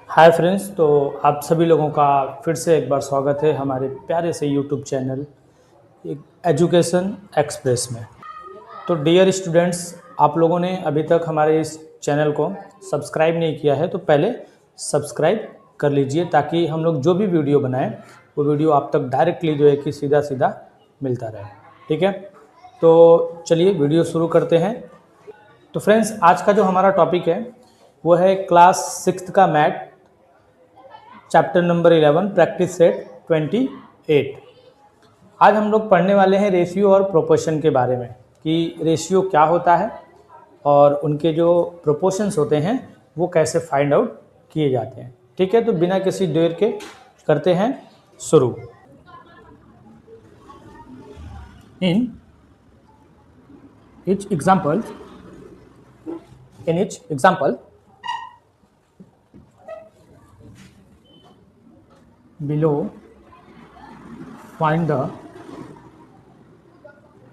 Hi friends, तो आप सभी लोगों का फिर से एक बार स्वागत है हमारे प्यारे से यूट्यूब चैनल एजुकेशन एक्सप्रेस में। तो डियर स्टूडेंट्स, आप लोगों ने अभी तक हमारे इस चैनल को सब्सक्राइब नहीं किया है तो पहले सब्सक्राइब कर लीजिए, ताकि हम लोग जो भी वीडियो बनाएं वो वीडियो आप तक डायरेक्टली जो है कि सीधा सीधा मिलता रहे। ठीक है, तो चलिए वीडियो शुरू करते हैं। तो फ्रेंड्स, आज का जो हमारा टॉपिक है वो है क्लास 6 का math, chapter number 11, practice set 28। आज हम लोग पढ़ने वाले हैं रेशियो और प्रोपोर्शन के बारे में, कि रेशियो क्या होता है और उनके जो प्रोपोर्शंस होते हैं वो कैसे फाइंड आउट किए जाते हैं। ठीक है, तो बिना किसी देर के करते हैं शुरू। इन each example below find the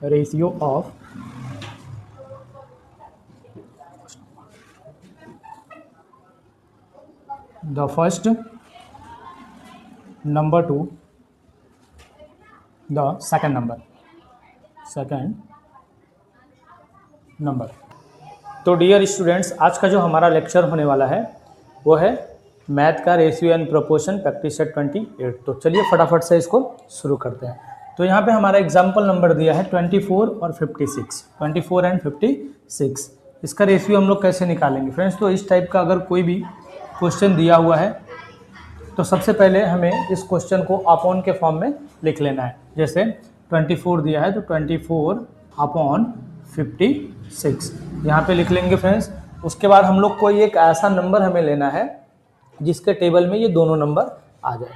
ratio of the first number to the second number। तो डियर स्टूडेंट्स, आज का जो हमारा लेक्चर होने वाला है वो है मैथ का ratio and proportion, practice set 28। तो चलिए फटाफट से इसको शुरू करते हैं। तो यहाँ पे हमारा एग्जाम्पल नंबर दिया है 24 और 56, 24 एंड 56। इसका रेशियो हम लोग कैसे निकालेंगे फ्रेंड्स? तो इस टाइप का अगर कोई भी क्वेश्चन दिया हुआ है तो सबसे पहले हमें इस क्वेश्चन को अपॉन के फॉर्म में लिख लेना है। जैसे 24 दिया है तो 24 अपॉन 56 यहाँ पे लिख लेंगे फ्रेंड्स। उसके बाद हम लोग कोई एक ऐसा नंबर हमें लेना है जिसके टेबल में ये दोनों नंबर आ जाए।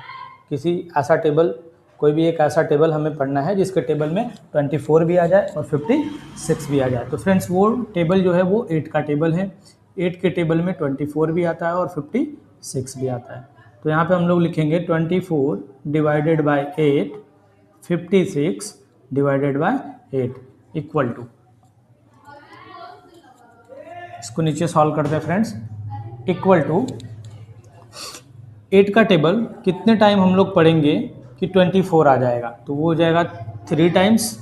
किसी ऐसा टेबल, कोई भी एक ऐसा टेबल हमें पढ़ना है जिसके टेबल में 24 भी आ जाए और 56 भी आ जाए। तो फ्रेंड्स, वो टेबल जो है वो 8 का टेबल है। 8 के टेबल में 24 भी आता है और 56 भी आता है। तो यहाँ पे हम लोग लिखेंगे 24 divided by 8, 56 divided by 8 equal to, इसको नीचे सॉल्व करते हैं फ्रेंड्स, इक्वल टू 8 का टेबल कितने टाइम हम लोग पढ़ेंगे कि 24 आ जाएगा, तो वो हो जाएगा 3 टाइम्स।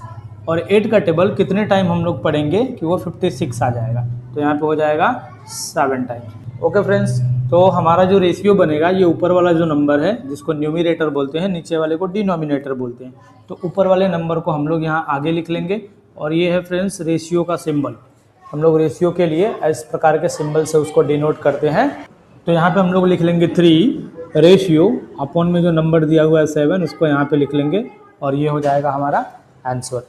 और 8 का टेबल कितने टाइम हम लोग पढ़ेंगे कि वो 56 आ जाएगा, तो यहाँ पे हो जाएगा 7 टाइम्स। ओके फ्रेंड्स, तो हमारा जो रेशियो बनेगा, ये ऊपर वाला जो नंबर है जिसको न्यूमरेटर बोलते हैं, नीचे वाले को डिनोमिनेटर बोलते हैं। तो ऊपर वाले नंबर को हम लोग यहाँ आगे लिख लेंगे और ये है फ्रेंड्स रेशियो का सिंबल। हम लोग रेशियो के लिए इस प्रकार के सिंबल से उसको डिनोट करते हैं। तो यहाँ पे हम लोग लिख लेंगे 3 रेशियो अपॉन में जो नंबर दिया हुआ है 7, उसको यहाँ पे लिख लेंगे और ये हो जाएगा हमारा आंसर।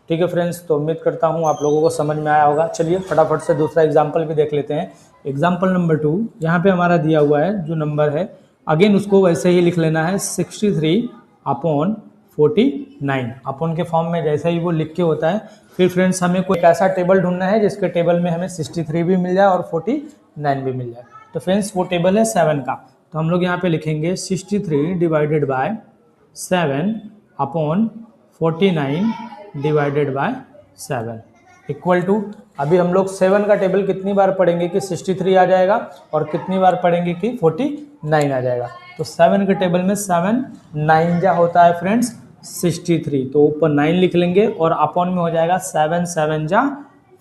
ठीक है फ्रेंड्स, तो उम्मीद करता हूँ आप लोगों को समझ में आया होगा। चलिए फटाफट से दूसरा एग्जाम्पल भी देख लेते हैं। एग्जाम्पल नंबर 2 यहाँ पे हमारा दिया हुआ है जो नंबर है, अगेन उसको वैसे ही लिख लेना है 63 अपॉन 49। अपॉन के फॉर्म में जैसे ही वो लिख के होता है, फिर फ्रेंड्स हमें कोई ऐसा टेबल ढूंढना है जिसके टेबल में हमें 63 भी मिल जाए और 49 भी मिल जाए। तो फ्रेंड्स वो टेबल है 7 का, तो हम लोग यहाँ पे लिखेंगे 63 divided by 7 upon 49 divided by 7 equal to, अभी हम लोग 7 का टेबल कितनी बार पढ़ेंगे कि 63 आ जाएगा और कितनी बार पढ़ेंगे कि 49 आ जाएगा। तो 7 के टेबल में 7 9 जा होता है फ्रेंड्स 63, तो ऊपर 9 लिख लेंगे और अपॉन में हो जाएगा 7 7 जा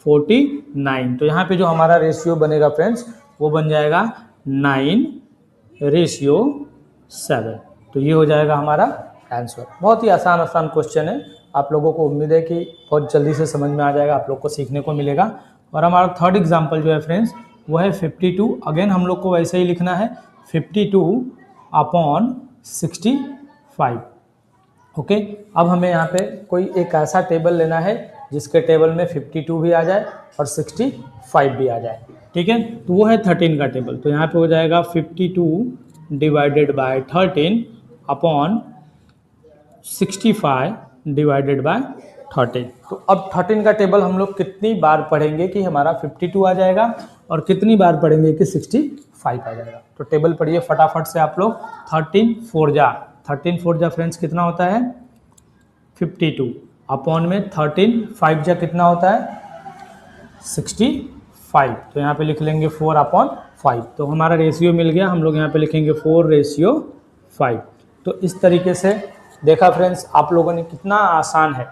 49। तो यहाँ पे जो हमारा रेशियो बनेगा फ्रेंड्स वो बन जाएगा 9:7। तो ये हो जाएगा हमारा आंसर। बहुत ही आसान क्वेश्चन है, आप लोगों को उम्मीद है कि बहुत जल्दी से समझ में आ जाएगा, आप लोग को सीखने को मिलेगा। और हमारा थर्ड एग्जाम्पल जो है फ्रेंड्स वो है 52। अगेन हम लोग को वैसे ही लिखना है 52 अपॉन 65। ओके, अब हमें यहाँ पे कोई एक ऐसा टेबल लेना है जिसके टेबल में 52 भी आ जाए और 65 भी आ जाए। ठीक है, तो वो है 13 का टेबल। तो यहाँ पे हो जाएगा 52 divided by 13 upon 65 divided by 13। तो अब 13 का टेबल हम लोग कितनी बार पढ़ेंगे कि हमारा 52 आ जाएगा और कितनी बार पढ़ेंगे कि 65 आ जाएगा। तो टेबल पढ़िए फटाफट से आप लोग। 13 4 जा फ्रेंड्स कितना होता है 52 अपॉन में 13 5 कितना होता है 65। तो यहाँ पे लिख लेंगे 4 अपॉन 5। तो हमारा रेशियो मिल गया, हम लोग यहाँ पे लिखेंगे 4:5। तो इस तरीके से देखा फ्रेंड्स, आप लोगों ने कितना आसान है।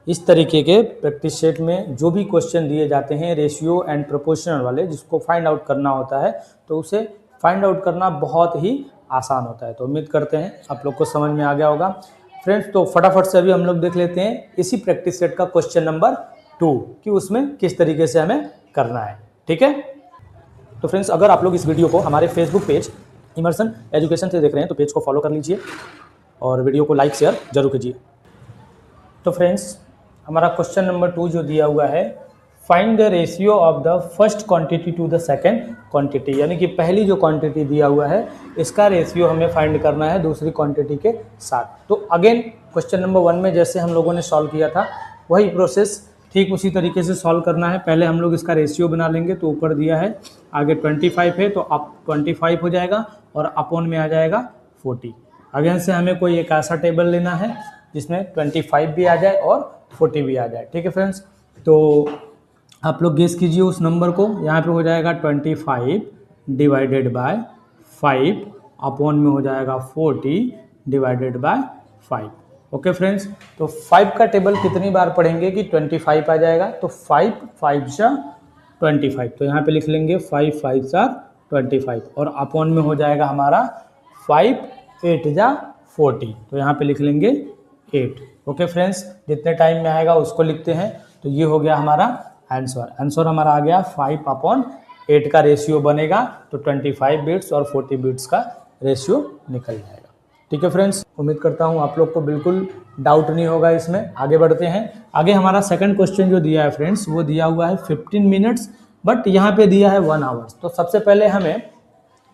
इस तरीके के प्रैक्टिस सेट में जो भी क्वेश्चन दिए जाते हैं रेशियो एंड प्रोपोर्शनल वाले, जिसको फाइंड आउट करना होता है, तो उसे फाइंड आउट करना बहुत ही आसान होता है। तो उम्मीद करते हैं आप लोग को समझ में आ गया होगा फ्रेंड्स। तो फटाफट से अभी हम लोग देख लेते हैं इसी प्रैक्टिस सेट का क्वेश्चन नंबर 2 कि उसमें किस तरीके से हमें करना है। ठीक है, तो फ्रेंड्स अगर आप लोग इस वीडियो को हमारे फेसबुक पेज इमर्सन एजुकेशन से देख रहे हैं तो पेज को फॉलो कर लीजिए और वीडियो को लाइक शेयर जरूर कीजिए। तो फ्रेंड्स हमारा क्वेश्चन नंबर 2 जो दिया हुआ है, find the ratio of the first quantity to the second quantity, यानी कि पहली जो क्वांटिटी दिया हुआ है इसका रेशियो हमें फाइंड करना है दूसरी क्वांटिटी के साथ। तो अगेन क्वेश्चन नंबर 1 में जैसे हम लोगों ने सॉल्व किया था वही प्रोसेस ठीक उसी तरीके से सॉल्व करना है। पहले हम लोग इसका रेशियो बना लेंगे। तो ऊपर दिया है, आगे 25 है तो अप 25 हो जाएगा और अपॉन में आ जाएगा 40। अगेन से हमें कोई एक ऐसा टेबल लेना है जिसमें 25 भी आ जाए और 40 भी आ जाए। ठीक है फ्रेंड्स, तो आप लोग गेस कीजिए उस नंबर को। यहाँ पे हो जाएगा 25 डिवाइडेड बाय 5 अपॉन में हो जाएगा 40 डिवाइडेड बाय 5। ओके फ्रेंड्स, तो 5 का टेबल कितनी बार पढ़ेंगे कि 25 आ जाएगा। तो 5 5 जा 25, तो यहाँ पे लिख लेंगे 5 5 जा 25 और अपॉन में हो जाएगा हमारा 5 8 जा 40, तो यहाँ पे लिख लेंगे 8। ओके फ्रेंड्स, जितने टाइम में आएगा उसको लिखते हैं। तो ये हो गया हमारा आंसर हमारा आ गया 5/8 का रेशियो बनेगा। तो 25 बिट्स और 40 बिट्स का रेशियो निकल जाएगा। ठीक है फ्रेंड्स, उम्मीद करता हूँ आप लोग को बिल्कुल डाउट नहीं होगा इसमें। आगे बढ़ते हैं। आगे हमारा सेकंड क्वेश्चन जो दिया है फ्रेंड्स वो दिया हुआ है 15 मिनट्स, बट यहाँ पे दिया है 1 आवर्स। तो सबसे पहले हमें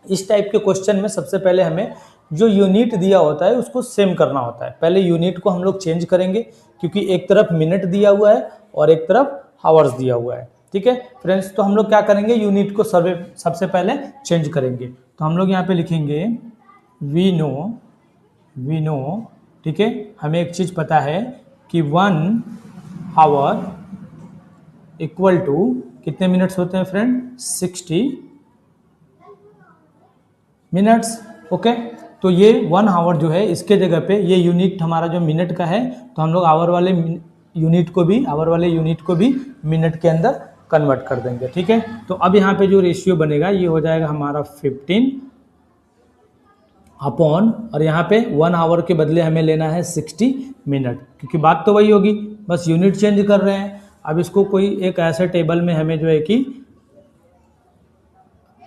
इस टाइप के क्वेश्चन में सबसे पहले हमें जो यूनिट दिया होता है उसको सेम करना होता है। पहले यूनिट को हम लोग चेंज करेंगे क्योंकि एक तरफ मिनट दिया हुआ है और एक तरफ आवर्स दिया हुआ है। ठीक है फ्रेंड्स, तो हम लोग क्या करेंगे, यूनिट को सबसे पहले चेंज करेंगे। तो हम लोग यहाँ पे लिखेंगे वी नो। ठीक है, हमें एक चीज़ पता है कि 1 आवर इक्वल टू कितने मिनट्स होते हैं फ्रेंड, 60 मिनट्स। ओके, तो ये 1 आवर जो है इसके जगह पे ये यूनिट हमारा जो मिनट का है, तो हम लोग आवर वाले यूनिट को भी मिनट के अंदर कन्वर्ट कर देंगे। ठीक है, तो अब यहाँ पे जो रेशियो बनेगा ये हो जाएगा हमारा 15 अपॉन, और यहाँ पे 1 आवर के बदले हमें लेना है 60 मिनट, क्योंकि बात तो वही होगी, बस यूनिट चेंज कर रहे हैं। अब इसको कोई एक ऐसे टेबल में हमें जो है कि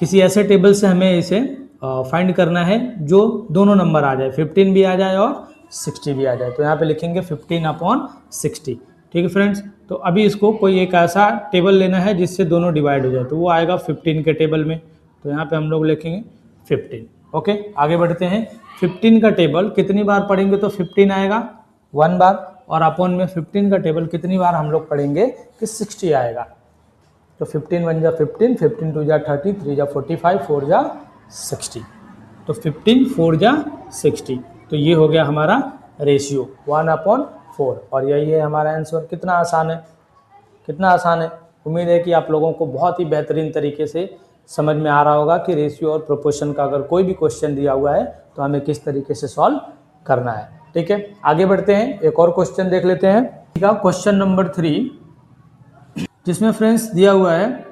किसी ऐसे टेबल से हमें इसे फाइंड करना है जो दोनों नंबर आ जाए, 15 भी आ जाए और 60 भी आ जाए। तो यहाँ पे लिखेंगे 15/60। ठीक है फ्रेंड्स, तो अभी इसको कोई एक ऐसा टेबल लेना है जिससे दोनों डिवाइड हो जाए, तो वो आएगा 15 के टेबल में। तो यहाँ पे हम लोग लिखेंगे 15। ओके, आगे बढ़ते हैं। 15 का टेबल कितनी बार पढ़ेंगे तो 15 आएगा 1 बार, और अपॉन में 15 का टेबल कितनी बार हम लोग पढ़ेंगे कि 60 आएगा। तो 15 1 जा 15, 15 2 जा 30, 3 जा 45, 4 जा 60। तो 15 4 जा 60। तो ये हो गया हमारा रेशियो 1/4, और यही है हमारा आंसर। कितना आसान है, कितना आसान है। उम्मीद है कि आप लोगों को बहुत ही बेहतरीन तरीके से समझ में आ रहा होगा कि रेशियो और प्रोपोर्शन का अगर कोई भी क्वेश्चन दिया हुआ है तो हमें किस तरीके से सॉल्व करना है। ठीक है, आगे बढ़ते हैं, एक और क्वेश्चन देख लेते हैं। ठीक है, क्वेश्चन नंबर 3 जिसमें फ्रेंड्स दिया हुआ है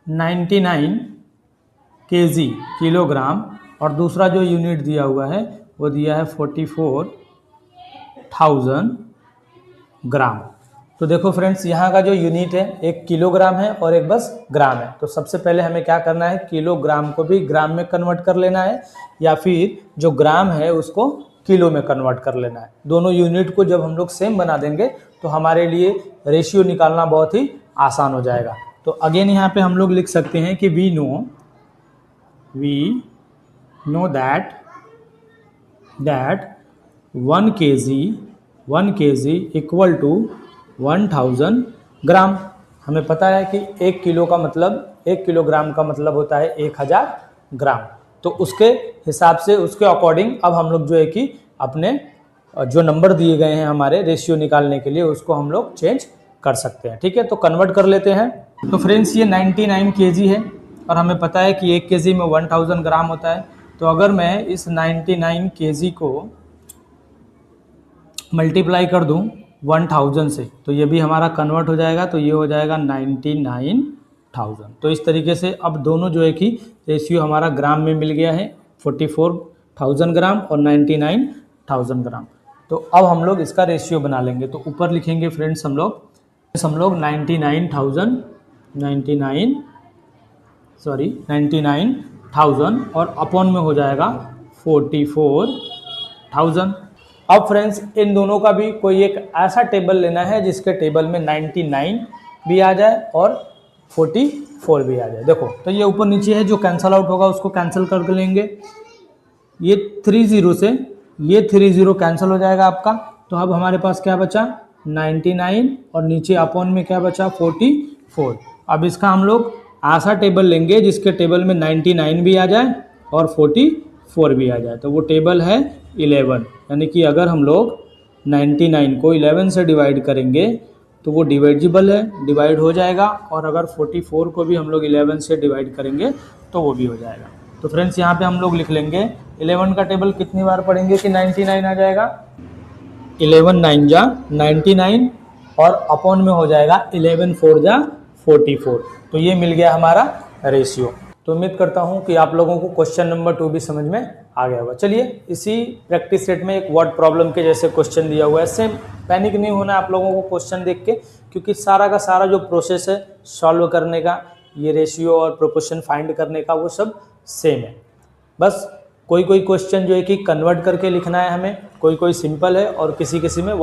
99 kg किलोग्राम, और दूसरा जो यूनिट दिया हुआ है वो दिया है 44,000 ग्राम। तो देखो फ्रेंड्स, यहाँ का जो यूनिट है एक किलोग्राम है और एक बस ग्राम है। तो सबसे पहले हमें क्या करना है, किलोग्राम को भी ग्राम में कन्वर्ट कर लेना है, या फिर जो ग्राम है उसको किलो में कन्वर्ट कर लेना है। दोनों यूनिट को जब हम लोग सेम बना देंगे तो हमारे लिए रेशियो निकालना बहुत ही आसान हो जाएगा। तो अगेन यहाँ पे हम लोग लिख सकते हैं कि we know that 1 kg equal to 1000 gram. हमें पता है कि 1 किलोग्राम का मतलब होता है 1000 ग्राम। तो उसके हिसाब से, उसके अकॉर्डिंग अब हम लोग जो है कि अपने जो नंबर दिए गए हैं हमारे रेशियो निकालने के लिए उसको हम लोग चेंज कर सकते हैं। ठीक है, तो कन्वर्ट कर लेते हैं। तो फ्रेंड्स ये 99 केजी है और हमें पता है कि 1 केजी में 1000 ग्राम होता है। तो अगर मैं इस 99 केजी को मल्टीप्लाई कर दूं 1000 से तो ये भी हमारा कन्वर्ट हो जाएगा, तो ये हो जाएगा 99,000। तो इस तरीके से अब दोनों जो है कि रेशियो हमारा ग्राम में मिल गया है, 44,000 ग्राम और 99,000 ग्राम। तो अब हम लोग इसका रेशियो बना लेंगे। तो ऊपर लिखेंगे फ्रेंड्स हम लोग 99,000 और अपॉन में हो जाएगा 44,000। अब फ्रेंड्स इन दोनों का भी कोई एक ऐसा टेबल लेना है जिसके टेबल में 99 भी आ जाए और 44 भी आ जाए। देखो तो ये ऊपर नीचे है, जो कैंसल आउट होगा उसको कैंसिल कर लेंगे। ये 30 से ये 30 कैंसिल हो जाएगा आपका। तो अब हमारे पास क्या बचा 99 और नीचे अपॉन में क्या बचा 44। अब इसका हम लोग ऐसा टेबल लेंगे जिसके टेबल में 99 भी आ जाए और 44 भी आ जाए। तो वो टेबल है 11, यानी कि अगर हम लोग 99 को 11 से डिवाइड करेंगे तो वो डिवाइजिबल है, डिवाइड हो जाएगा। और अगर 44 को भी हम लोग 11 से डिवाइड करेंगे तो वो भी हो जाएगा। तो फ्रेंड्स यहाँ पे हम लोग लिख लेंगे 11 का टेबल कितनी बार पढ़ेंगे कि 99 आ जाएगा। 11 9 जा 99 और अपॉन में हो जाएगा 11 4 जा 44। तो ये मिल गया हमारा रेशियो। तो उम्मीद करता हूँ कि आप लोगों को क्वेश्चन नंबर 2 भी समझ में आ गया होगा। चलिए इसी प्रैक्टिस सेट में एक वर्ड प्रॉब्लम के जैसे क्वेश्चन दिया हुआ है। सेम पैनिक नहीं होना आप लोगों को क्वेश्चन देख के, क्योंकि सारा का सारा जो प्रोसेस है सॉल्व करने का, ये रेशियो और प्रोपोर्शन फाइंड करने का, वो सब सेम है। बस कोई कोई क्वेश्चन जो है कि कन्वर्ट करके लिखना है हमें, कोई कोई सिंपल है और किसी में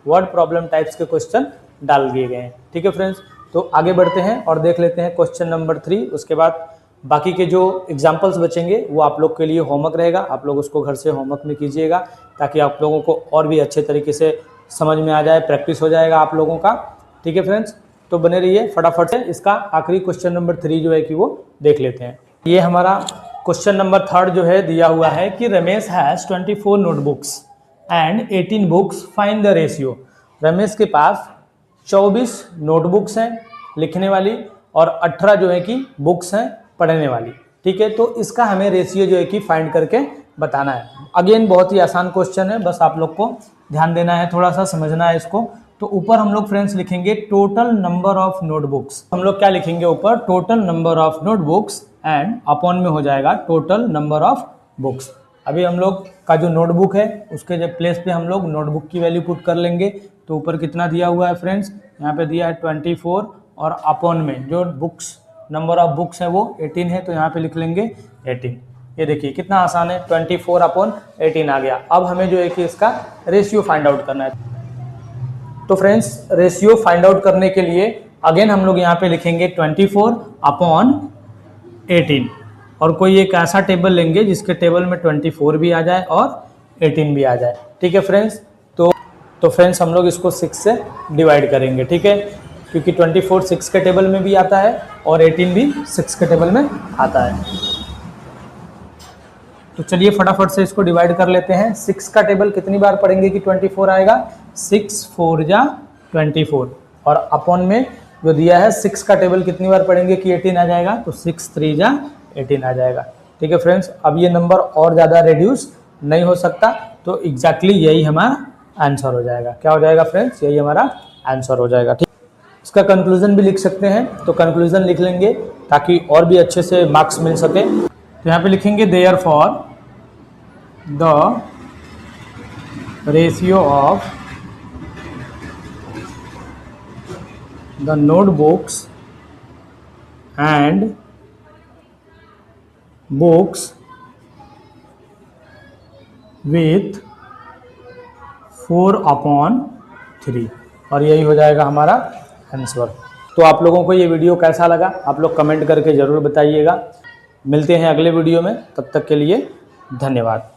वर्ड प्रॉब्लम टाइप्स के क्वेश्चन डाल दिए गए हैं। ठीक है फ्रेंड्स, तो आगे बढ़ते हैं और देख लेते हैं क्वेश्चन नंबर 3। उसके बाद बाकी के जो एग्जाम्पल्स बचेंगे वो आप लोग के लिए होमवर्क रहेगा, आप लोग उसको घर से होमवर्क में कीजिएगा ताकि आप लोगों को और भी अच्छे तरीके से समझ में आ जाए, प्रैक्टिस हो जाएगा आप लोगों का। ठीक है फ्रेंड्स, तो बने रहिए फटाफट से। इसका आखिरी क्वेश्चन नंबर 3 जो है कि वो देख लेते हैं। ये हमारा क्वेश्चन नंबर 3 जो है दिया हुआ है कि Ramesh has 24 notebooks and 18 books, find the ratio. Ramesh के पास 24 नोटबुक्स हैं लिखने वाली और 18 जो है कि बुक्स हैं पढ़ने वाली। ठीक है, तो इसका हमें रेशियो जो है कि फाइंड करके बताना है। अगेन बहुत ही आसान क्वेश्चन है, बस आप लोग को ध्यान देना है, थोड़ा सा समझना है इसको। तो ऊपर हम लोग फ्रेंड्स लिखेंगे टोटल नंबर ऑफ नोटबुक्स। हम लोग क्या लिखेंगे ऊपर, total number of notebooks and upon में हो जाएगा टोटल नंबर ऑफ बुक्स। अभी हम लोग का जो नोटबुक है उसके जब प्लेस पे हम लोग नोटबुक की वैल्यू पुट कर लेंगे। तो ऊपर कितना दिया हुआ है फ्रेंड्स, यहाँ पे दिया है 24 और अपॉन में जो बुक्स नंबर ऑफ बुक्स है वो 18 है, तो यहाँ पे लिख लेंगे 18। ये देखिए कितना आसान है, 24 अपॉन 18 आ गया। अब हमें जो है कि इसका रेशियो फाइंड आउट करना है। तो फ्रेंड्स रेशियो फाइंड आउट करने के लिए अगेन हम लोग यहाँ पे लिखेंगे 24 अपॉन 18 और कोई एक ऐसा टेबल लेंगे जिसके टेबल में 24 भी आ जाए और 18 भी आ जाए। ठीक है फ्रेंड्स, तो फ्रेंड्स हम लोग इसको 6 से डिवाइड करेंगे। ठीक है, क्योंकि 24 6 के टेबल में भी आता है और 18 भी 6 के टेबल में आता है। तो चलिए फटाफट से इसको डिवाइड कर लेते हैं। 6 का टेबल कितनी बार पढ़ेंगे कि 24 आएगा, 6 4 जा 24 और अपॉन में जो दिया है 6 का टेबल कितनी बार पढ़ेंगे कि 18 आ जाएगा, तो 6 3 जा 18 आ जाएगा। ठीक है फ्रेंड्स, अब ये नंबर और ज़्यादा रिड्यूस नहीं हो सकता, तो एग्जैक्टली यही हमारा आंसर हो जाएगा। क्या हो जाएगा फ्रेंड्स, यही हमारा आंसर हो जाएगा। ठीक, इसका कंक्लूजन भी लिख सकते हैं, तो कंक्लूजन लिख लेंगे ताकि और भी अच्छे से मार्क्स मिल सके। तो यहाँ पे लिखेंगे therefore the ratio of the notebooks and books with 4/3 और यही हो जाएगा हमारा आंसर। तो आप लोगों को ये वीडियो कैसा लगा आप लोग कमेंट करके ज़रूर बताइएगा। मिलते हैं अगले वीडियो में, तब तक के लिए धन्यवाद।